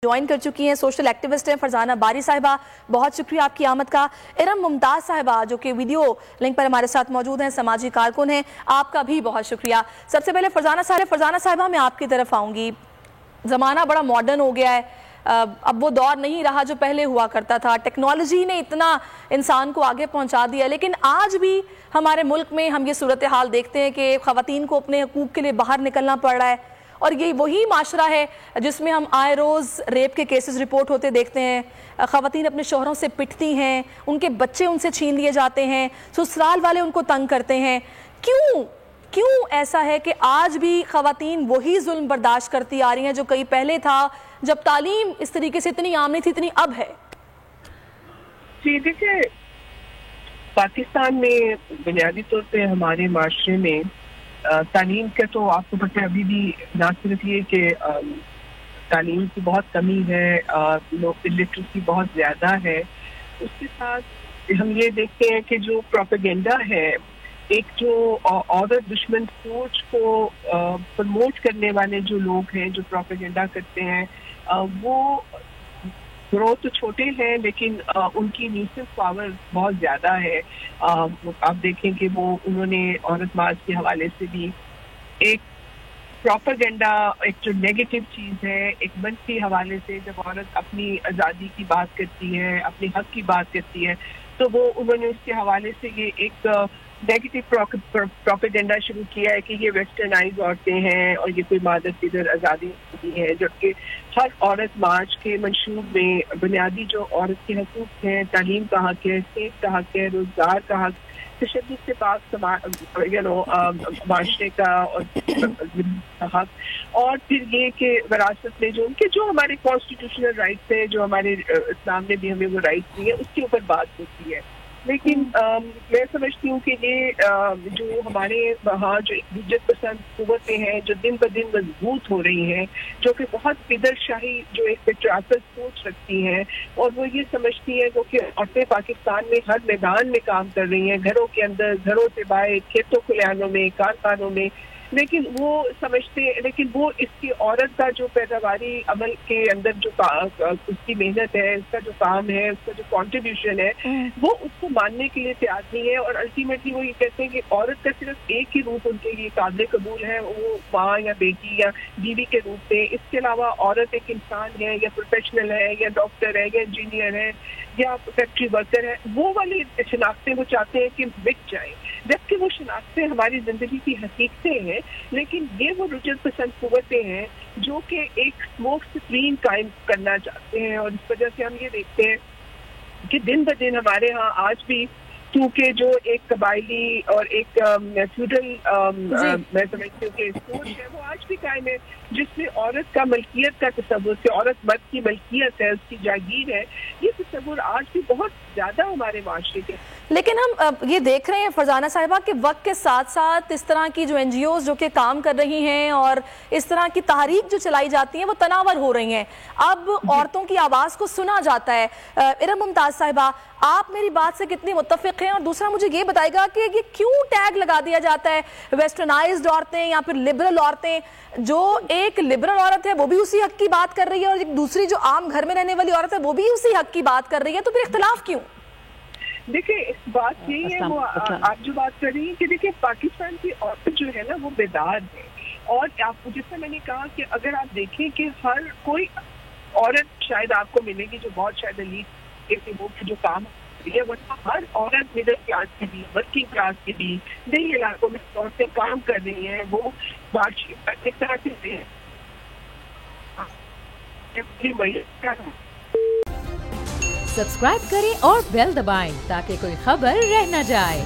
Join کر چکی ہیں، سوشل ایکٹیوسٹ ہیں فرزانہ باری صاحبہ، بہت شکریہ آپ کی آمد کا۔ ارم ممتاز صاحبہ جو کہ ویڈیو لنک پر ہمارے ساتھ موجود ہیں، سماجی کارکن ہیں، آپ کا بھی بہت شکریہ۔ سب سے پہلے فرزانہ صاحبہ میں آپ کی طرف آؤں گی۔ زمانہ بڑا ماڈرن ہو گیا ہے، اب وہ دور نہیں رہا جو پہلے ہوا کرتا تھا، ٹیکنالوجی نے اتنا انسان کو آگے پہنچا دیا، لیکن آج بھی ہمارے ملک میں ہم یہ صورتحال دیکھتے ہیں کہ خواتین کو اپنے حقوق کے لیے باہر نکلنا پڑ رہا ہے، اور یہ وہی معاشرہ ہے جس میں ہم آئے روز ریپ کے کیسز رپورٹ ہوتے دیکھتے ہیں، خواتین اپنے شوہروں سے پٹتی ہیں، ان کے بچے ان سے چھین لیے جاتے ہیں، سسرال والے ان کو تنگ کرتے ہیں۔ کیوں ایسا ہے کہ آج بھی خواتین وہی ظلم برداشت کرتی آ رہی ہیں جو کئی پہلے تھا، جب تعلیم اس طریقے سے اتنی عام نہیں تھی اتنی اب ہے؟ جی دیکھیں، پاکستان میں بنیادی طور پہ ہمارے معاشرے میں تعلیم کا تو آپ کو پتہ ہے ابھی بھی نہ صرف یہ کہ تعلیم کی بہت کمی ہے، لوگ لٹریسی بہت زیادہ ہے، اس کے ساتھ ہم یہ دیکھتے ہیں کہ جو پروپیگنڈا ہے، ایک جو عورت دشمن سوچ کو پروموٹ کرنے والے جو لوگ ہیں جو پروپیگنڈا کرتے ہیں، وہ گروہ تو چھوٹے ہیں لیکن ان کی نیوٹرل پاور بہت زیادہ ہے۔ آپ دیکھیں کہ وہ انہوں نے عورت مارچ کے حوالے سے بھی ایک پروپیگنڈا، ایک جو نیگیٹو چیز ہے، ایک منفی حوالے سے جب عورت اپنی آزادی کی بات کرتی ہے، اپنے حق کی بات کرتی ہے، تو وہ انہوں نے اس کے حوالے سے یہ ایک نیگیٹو پروپیگنڈا شروع کیا ہے کہ یہ ویسٹرنائز عورتیں ہیں اور یہ کوئی مادر قدر آزادی نہیں ہے، جبکہ ہر عورت مارچ کے منشور میں بنیادی جو عورت کے حقوق ہیں، تعلیم کا حق ہے، صحت کا حق ہے، روزگار کا حق، تشدد سے پاک معاشرے کا اور حق، اور پھر یہ کہ وراثت میں جو ان کے جو ہمارے کانسٹیٹیوشنل رائٹس ہیں، جو ہمارے اسلام نے بھی ہمیں وہ رائٹس دیے، اس کے اوپر بات ہوتی ہے۔ لیکن میں سمجھتی ہوں کہ یہ جو ہمارے وہاں جو حجت پسند قوتیں ہیں جو دن بدن مضبوط ہو رہی ہیں، جو کہ بہت قدر شاہی جو ایک پیٹریارکل سوچ رکھتی ہیں، اور وہ یہ سمجھتی ہیں کہ عورتیں پاکستان میں ہر میدان میں کام کر رہی ہیں، گھروں کے اندر، گھروں سے باہر، کھیتوں کھلیانوں میں، کارخانوں میں، لیکن وہ سمجھتے لیکن وہ اس کی عورت کا جو پیداواری عمل کے اندر جو اس کی محنت ہے، اس کا جو کام ہے، اس کا جو کنٹریبیوشن ہے، وہ اس کو ماننے کے لیے تیار نہیں ہے، اور الٹیمیٹلی وہ یہ کہتے ہیں کہ عورت کا صرف ایک ہی روپ ان کے لیے قابل قبول ہے، وہ ماں یا بیٹی یا بیوی کے روپ میں۔ اس کے علاوہ عورت ایک انسان ہے، یا پروفیشنل ہے، یا ڈاکٹر ہے، یا انجینئر ہے، یا فیکٹری ورکر ہے، وہ والی شناختیں وہ چاہتے ہیں کہ مٹ جائیں، جبکہ وہ شناختیں ہماری زندگی کی حقیقتیں ہیں، لیکن یہ وہ رجعت پسند قوتیں ہیں جو کہ ایک اسموک اسکرین قائم کرنا چاہتے ہیں، اور اس وجہ سے ہم یہ دیکھتے ہیں کہ دن بدن ہمارے ہاں آج بھی کیونکہ جو ایک قبائلی اور ایک فیوڈل میں سمجھتی ہوں کہ سوچ ہے، وہ آج بھی قائم ہے، جس میں عورت کا ملکیت کا تصور، کہ عورت مرد کی ملکیت ہے، اس کی جاگیر ہے، یہ تصور آج بھی بہت زیادہ ہمارے معاشرے کے۔ لیکن ہم یہ دیکھ رہے ہیں فرزانہ صاحبہ کہ وقت کے ساتھ ساتھ اس طرح کی جو این جی اوز جو کہ کام کر رہی ہیں اور اس طرح کی تحریک جو چلائی جاتی ہیں وہ تناور ہو رہی ہیں، اب عورتوں کی آواز کو سنا جاتا ہے۔ ارم ممتاز صاحبہ، آپ میری بات سے کتنی متفق ہیں؟ اور دوسرا مجھے یہ بتائے گا کہ یہ کیوں ٹیگ لگا دیا جاتا ہے ویسٹرنائزڈ عورتیں یا پھر لبرل عورتیں؟ جو ایک لبرل عورت ہے وہ بھی اسی حق کی بات کر رہی ہے، اور ایک دوسری جو عام گھر میں رہنے والی عورت ہے وہ بھی اسی حق کی بات کر رہی ہے، تو پھر اختلاف کیوں؟ دیکھیں، اس بات یہی ہے، وہ آپ جو بات کر رہی ہیں کہ دیکھیں پاکستان کی عورت جو ہے نا وہ بیدار ہے، اور آپ جس سے میں نے کہا کہ اگر آپ دیکھیں کہ ہر کوئی عورت شاید آپ کو ملے گی جو بہت شاید ایلیٹ جو کام ہے، ورنہ ہر عورت مڈل کلاس کی بھی، ورکنگ کلاس کی بھی، دیہی علاقوں میں عورتیں کام کر رہی ہیں، وہ ایک طرح سے سبسکرائب کریں اور بیل دبائیں تاکہ کوئی خبر رہ نہ جائے۔